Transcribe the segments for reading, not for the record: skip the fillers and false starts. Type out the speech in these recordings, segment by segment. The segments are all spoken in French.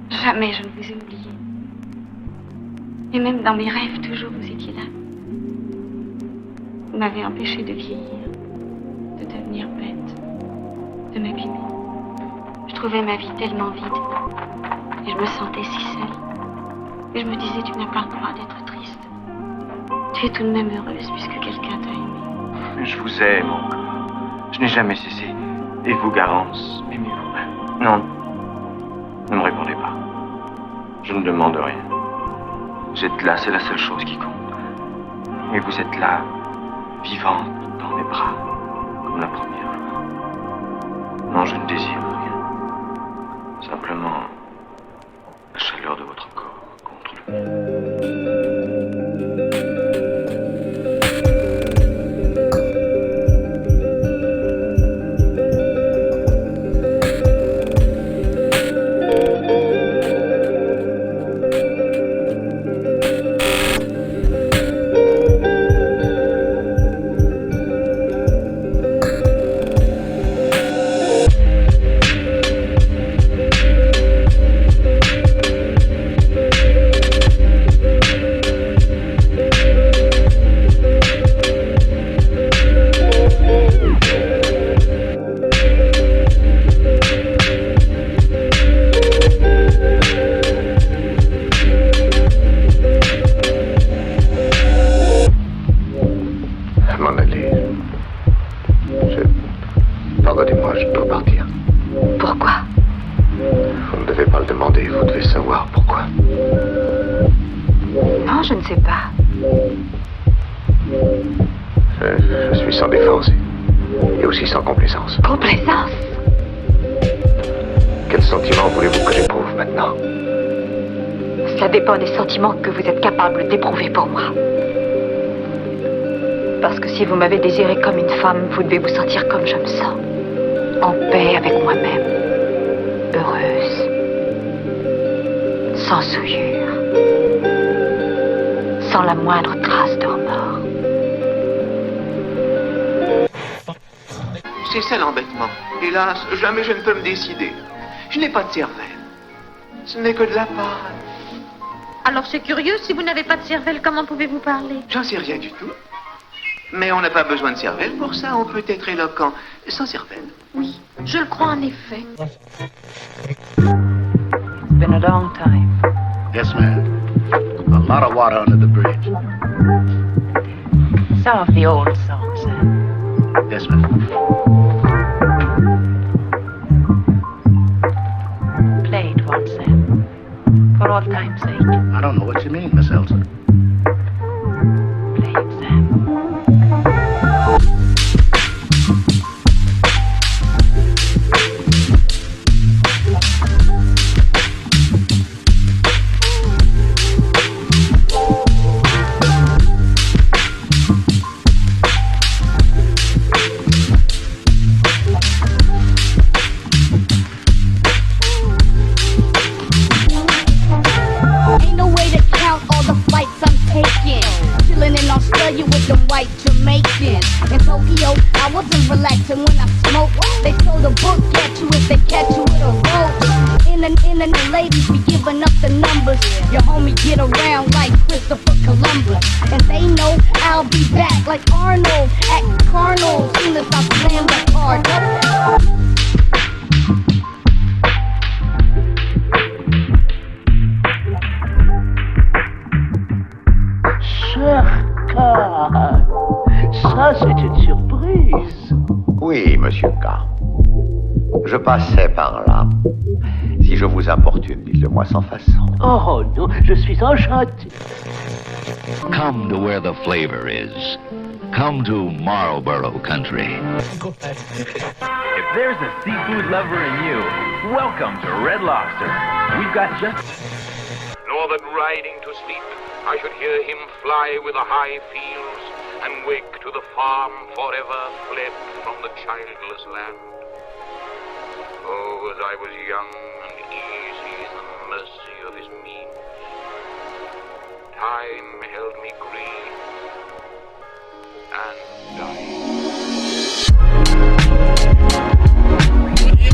Jamais je ne vous ai oublié. Et même dans mes rêves, toujours vous étiez là. Vous m'avez empêché de vieillir, de devenir bête, de m'abîmer. Je trouvais ma vie tellement vide. Et je me sentais si seule. Et je me disais, tu n'as pas le droit d'être triste. Tu es tout de même heureuse puisque quelqu'un t'a aimée. Je vous aime encore. Je n'ai jamais cessé. Et vous, Garance, m'aimez-vous? Non. Ne me répondez pas. Je ne demande rien. Vous êtes là, c'est la seule chose qui compte. Mais vous êtes là, vivante dans mes bras, comme la première fois. Non, je ne désire rien. Simplement la chaleur de votre corps contre le mien. Pardonnez-moi, je dois partir. Pourquoi? Vous ne devez pas le demander, vous devez savoir pourquoi. Non, je ne sais pas. Je suis sans défense et aussi sans complaisance. Complaisance? Quel sentiment voulez-vous que j'éprouve maintenant? Cela dépend des sentiments que vous êtes capable d'éprouver pour moi. Parce que si vous m'avez désiré comme une femme, vous devez vous sentir comme je me sens. En paix avec moi-même. Heureuse. Sans souillure. Sans la moindre trace de remords. C'est ça l'embêtement. Hélas, jamais je ne peux me décider. Je n'ai pas de cervelle. Ce n'est que de la pâte. Alors c'est curieux, si vous n'avez pas de cervelle, comment pouvez-vous parler? J'en sais rien du tout. Mais on n'a pas besoin de cervelle pour ça, on peut être éloquent sans cervelle. Oui, je le crois en effet. It's been a long time. Yes, ma'am. A lot of water under the bridge. Some of the old songs. Yes, ma'am. Play it once, Sam. For all time's sake. I don't know what you mean, Miss Elsa. Play it, Sam. Relaxing when I smoke. They throw the book at you if they catch you with a rope. In the ladies be giving up the numbers. Your homie get around like Christopher Columbus. And they know I'll be back like Arnold at Carnal soon as I slam the card. Car, ça c'est une surprise. Oui, monsieur K. Je passais par là. Si je vous importune, dites-le-moi sans façon. Oh non, je suis enchanté. Come to where the flavor is. Come to Marlborough country. If there's a seafood lover in you, welcome to Red Lobster. We've got just... Northern riding to sleep, I should hear him fly with the high fields and wake to the farm forever fled from the childless land. Oh, as I was young and easy in the mercy of his means, time held me green and died.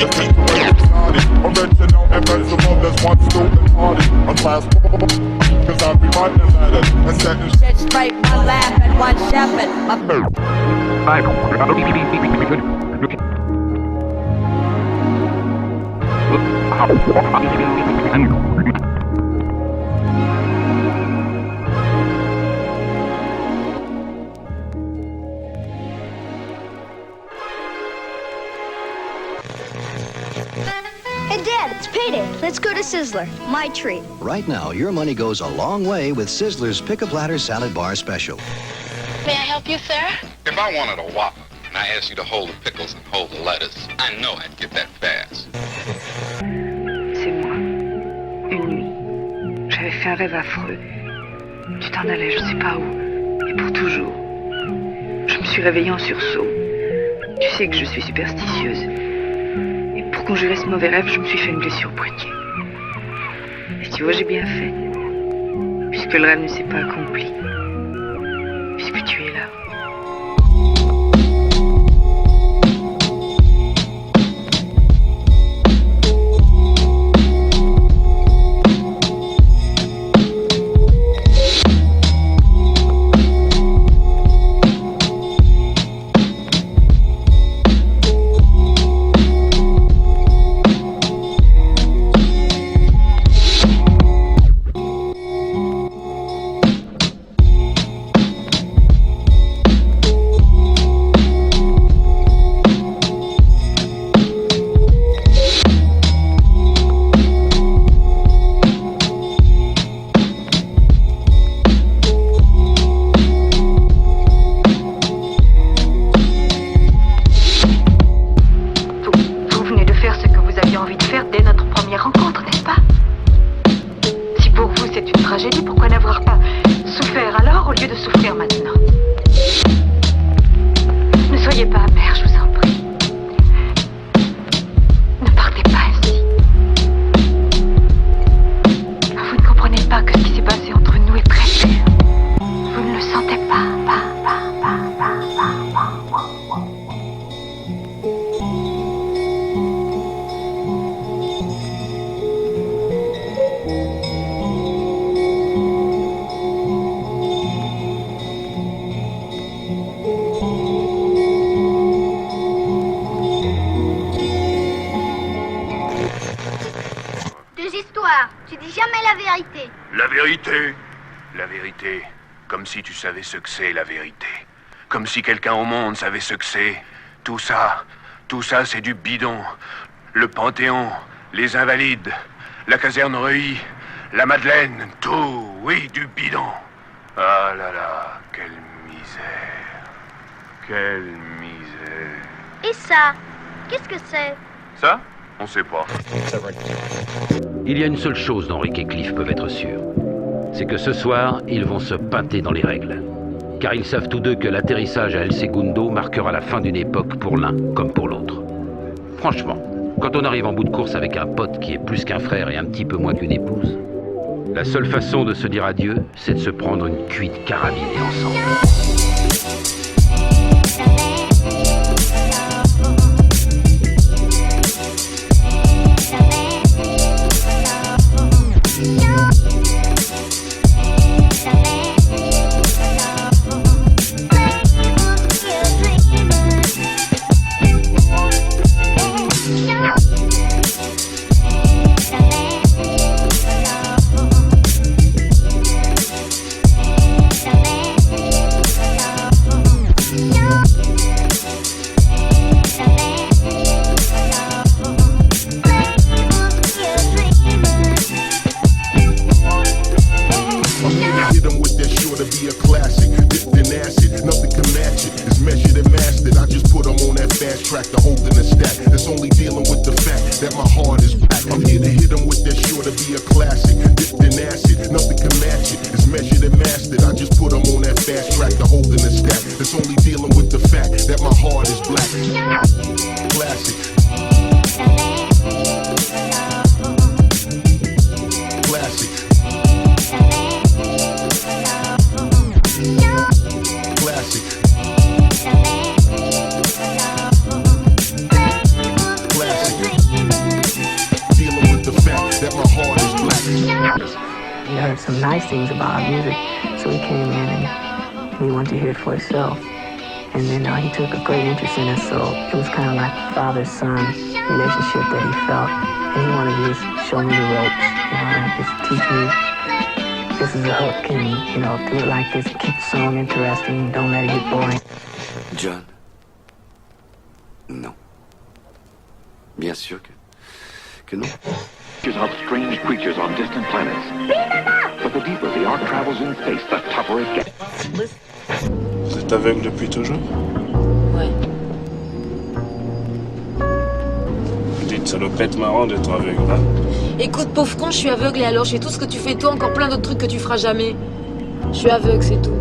the situation started. Original invincible, there's one stupid party. A class 4, cause I be running letters and setting Shit straight, one laugh and one shepherd. Hey, Dad, it's payday. Let's go to Sizzler. My treat. Right now, your money goes a long way with Sizzler's Pick-a-Platter Salad Bar Special. May I help you, sir? If I wanted a Whopper and I asked you to hold the pickles and hold the lettuce, I know I'd get that fast. C'est moi. Une nuit, j'avais fait un rêve affreux. Tu t'en allais, je sais pas où, et pour toujours. Je me suis réveillée en sursaut. Tu sais que je suis superstitieuse. Et pour conjurer ce mauvais rêve, je me suis fait une blessure au poignet. Et tu vois, j'ai bien fait. Puisque le rêve ne s'est pas accompli. Puisque tu es là. La vérité, comme si tu savais ce que c'est la vérité. Comme si quelqu'un au monde savait ce que c'est. Tout ça, c'est du bidon. Le Panthéon, les Invalides, la caserne Reuilly, la Madeleine, tout, oui, du bidon. Ah là là, quelle misère. Quelle misère. Et ça, qu'est-ce que c'est? Ça, on sait pas. Il y a une seule chose dont Rick et Cliff peuvent être sûrs. C'est que ce soir, ils vont se pinter dans les règles. Car ils savent tous deux que l'atterrissage à El Segundo marquera la fin d'une époque pour l'un comme pour l'autre. Franchement, quand on arrive en bout de course avec un pote qui est plus qu'un frère et un petit peu moins qu'une épouse, la seule façon de se dire adieu, c'est de se prendre une cuite carabinée ensemble. Classic. nice things about our music. So he came in and he wanted to hear it for himself. And then he took a great interest in us, so it was kind of like father-son relationship that he felt. And he wanted to just show me the ropes, and just teach me this is a hook, and, do it like this, keep the song interesting, don't let it get boring. John? Non. Bien sûr que non. Of strange creatures on distant planets. But the deeper the arc travels in space, the tougher it gets. Vous êtes aveugle depuis toujours? Ouais. Vous dites, ça doit pas être marrant d'être aveugle, hein? Écoute, pauvre con, je suis aveugle et alors je fais tout ce que tu fais toi, encore plein d'autres trucs que tu feras jamais. Je suis aveugle, c'est tout.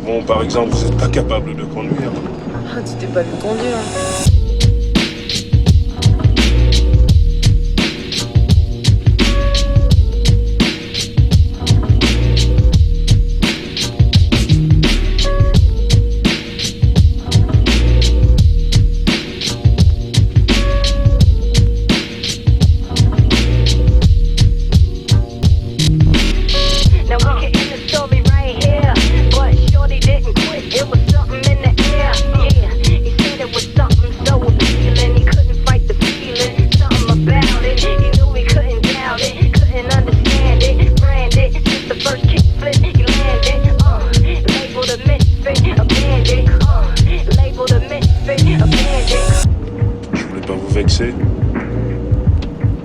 Bon, par exemple, vous êtes pas capable de conduire. Ah, tu t'es pas vu conduire.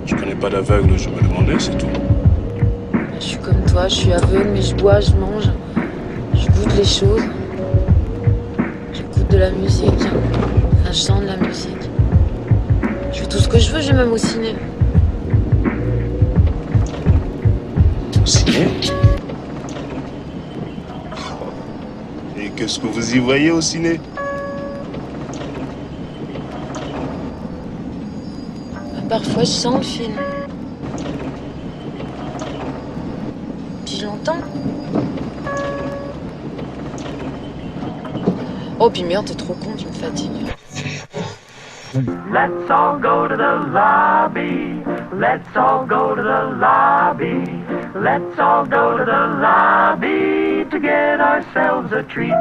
Je connais pas d'aveugle, je me demandais, c'est tout. Je suis comme toi, je suis aveugle, mais je bois, je mange, je goûte les choses. J'écoute de la musique, enfin, je chante de la musique. Je fais tout ce que je veux, je vais même au ciné. Au ciné? Et qu'est-ce que vous y voyez au ciné? Parfois, je sens le film. Puis je l'entends. Oh, puis merde, t'es trop con, tu me fatigues. Let's all go to the lobby. Let's all go to the lobby. Let's all go to the lobby to get ourselves a treat.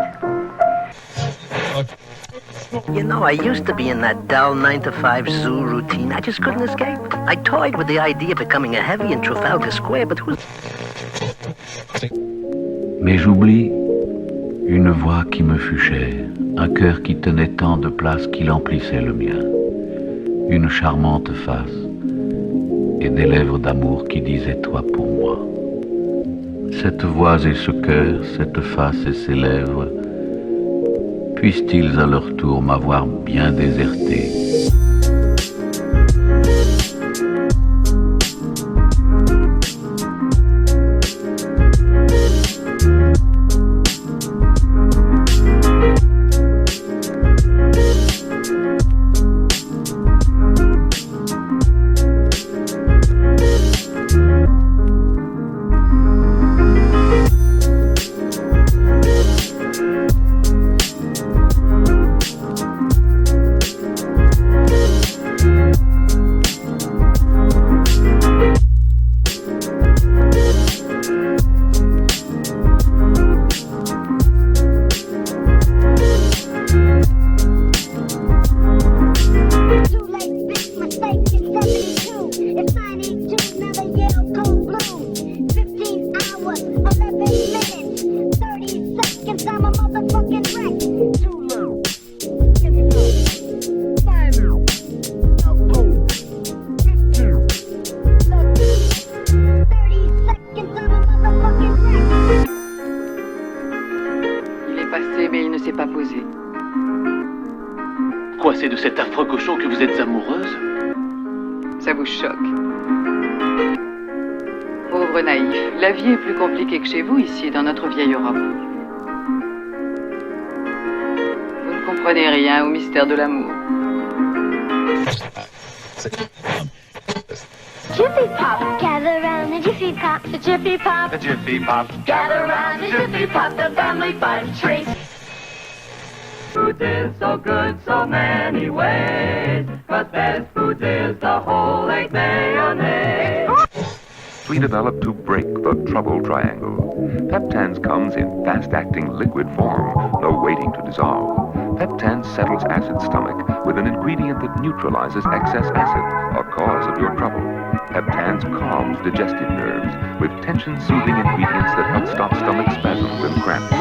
You know, I used to be in that dull 9-to-5 zoo routine. I just couldn't escape. I toyed with the idea of becoming a heavy in Trafalgar Square, but who's... Mais j'oublie une voix qui me fut chère, un cœur qui tenait tant de place qu'il emplissait le mien, une charmante face et des lèvres d'amour qui disaient toi pour moi. Cette voix et ce cœur, cette face et ces lèvres, puissent-ils à leur tour m'avoir bien déserté? Mais il ne s'est pas posé. Quoi, c'est de cet affreux cochon que vous êtes amoureuse? Ça vous choque? Pauvre naïf, la vie est plus compliquée que chez vous ici, dans notre vieille Europe. Vous ne comprenez rien au mystère de l'amour. Jiffy Pop, gather round the Jiffy Pop, the Jiffy Pop, The Jiffy Pop. gather round the Jiffy Pop, the family fun treat. Food is so good so many ways, but best food is the whole egg mayonnaise. We developed to break the trouble triangle. Peptans comes in fast-acting liquid form, no waiting to dissolve. Peptans settles acid stomach with an ingredient that neutralizes excess acid, a cause of your trouble. Peptans calms digestive nerves with tension-soothing ingredients that help stop stomach spasms and cramps.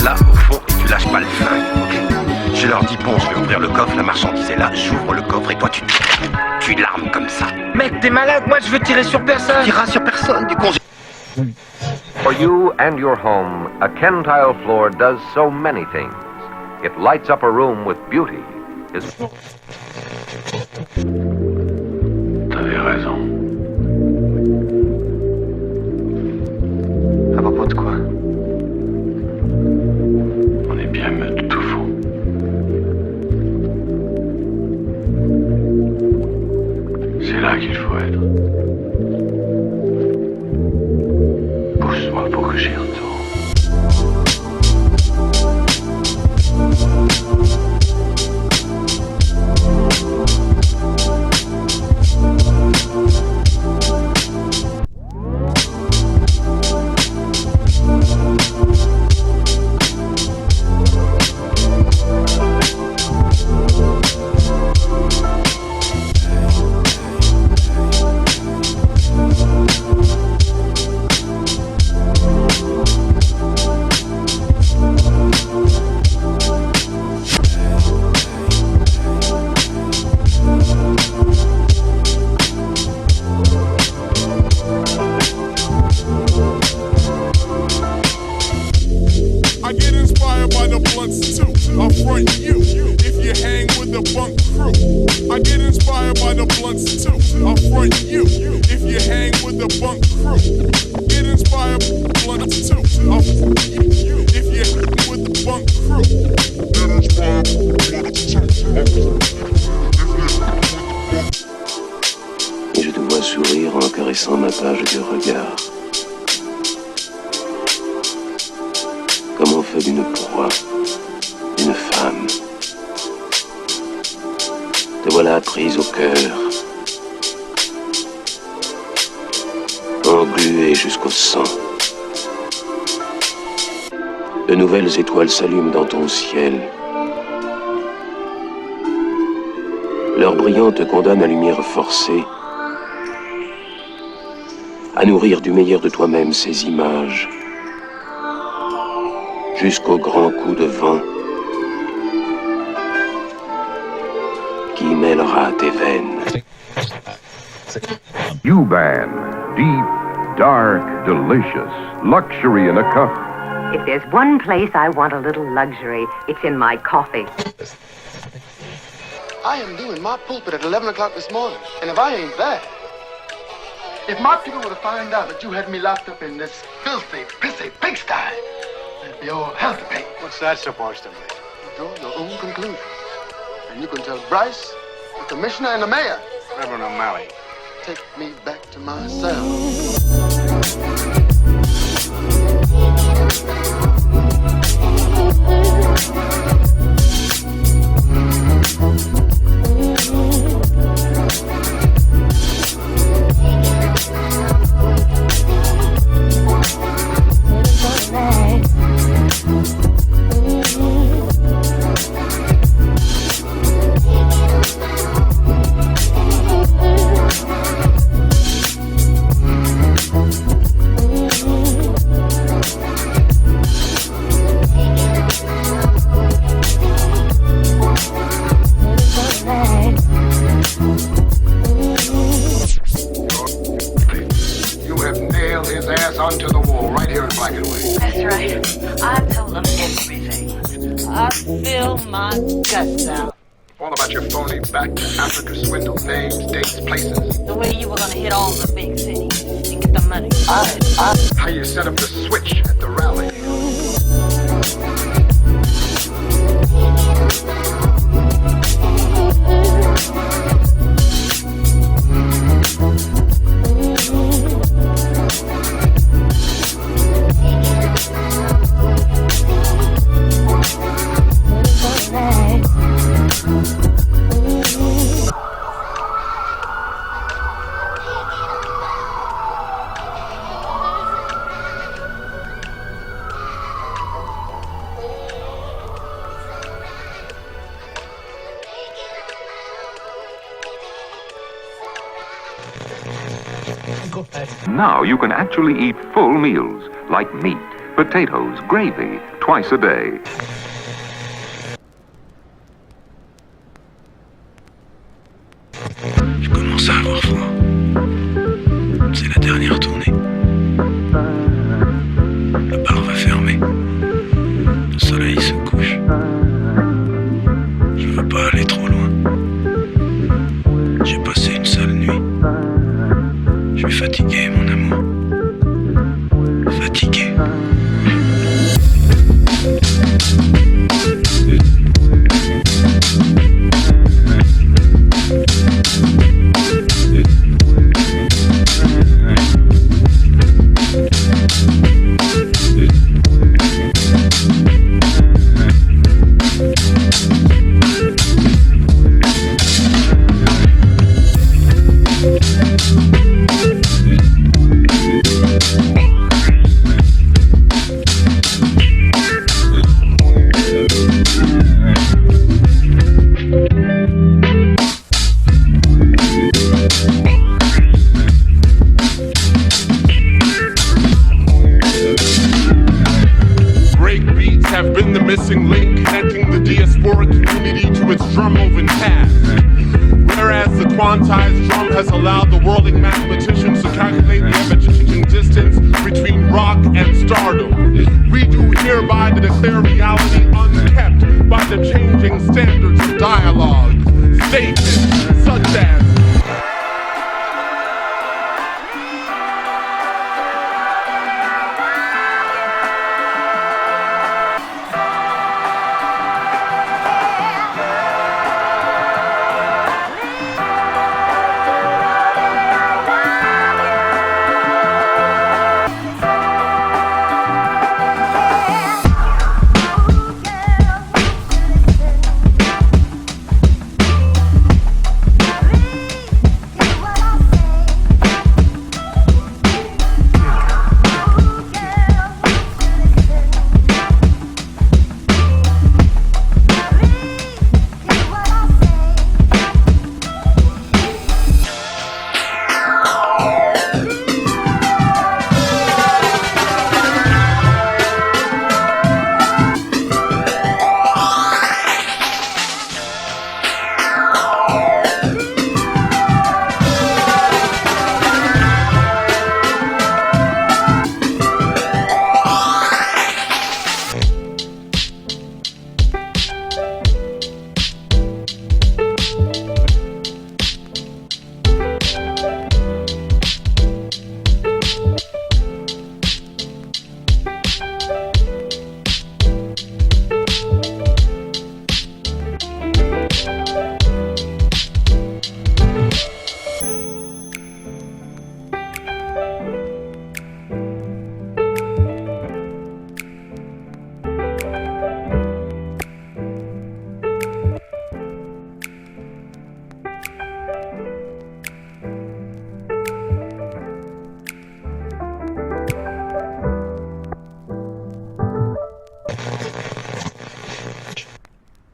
Là, au fond, et tu lâches pas le flingue, ok? Je leur dis, bon, je vais ouvrir le coffre, la marchandise est là, j'ouvre le coffre et toi, tu l'armes comme ça. Mec, t'es malade, moi je veux tirer sur personne. Tu tireras sur personne, du congé. For you and your home, a Kentile floor does so many things. It lights up a room with beauty. T'avais raison. À propos de quoi? On est bien meute tout faux. C'est là qu'il faut être. Pousse-moi pour que j'y retourne. I get inspired by the blunts too. I'll front you if you hang with the bunk crew. I get inspired by the blunts too. I'll front you if you hang with the bunk crew. Get inspired by the blunts too. I'll front you if you hang with the bunk crew. Get inspired by the blunts too. Et je te vois sourire en caressant ma page de regard. Comme on fait d'une proie, d'une femme. Te voilà prise au cœur, engluée jusqu'au sang. De nouvelles étoiles s'allument dans ton ciel. Leur brillant te condamne à lumière forcée, à nourrir du meilleur de toi-même ces images, jusqu'au grand coup de vent qui mêlera tes veines. U-Ban. Deep, dark, delicious. Luxury in a cup. If there's one place I want a little luxury, it's in my coffee. I am doing my pulpit at 11 o'clock this morning, and if I ain't there, if my people were to find out that you had me locked up in this filthy, pissy pigsty, it'd be all hell to pay. What's that supposed to mean? Draw your own conclusion. And you can tell Bryce, the commissioner, and the mayor. Reverend O'Malley. Take me back to my cell. onto the wall, right here in black and white. That's right. I told them everything. I spilled my guts out. All about your phony back to Africa swindle, names, dates, places. The way you were gonna hit all the big cities and get the money. How you set up the switch at the rally. Now you can actually eat full meals, like meat, potatoes, gravy, twice a day. Je commence à avoir froid. C'est la dernière tournée. Le bar va fermer. Le soleil se couche. Je veux pas aller trop loin. J'ai passé une sale nuit. Je suis fatigué, mon amour. Fatigué. missing link connecting the diasporic community to its drum-moving past. Whereas the quantized drum has allowed the whirling mathematicians to calculate the ever-changing distance between rock and stardom, we do hereby to declare reality unkept by the changing standards of dialogue. Statements such as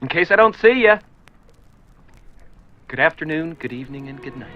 in case I don't see ya. Good afternoon, good evening, and good night.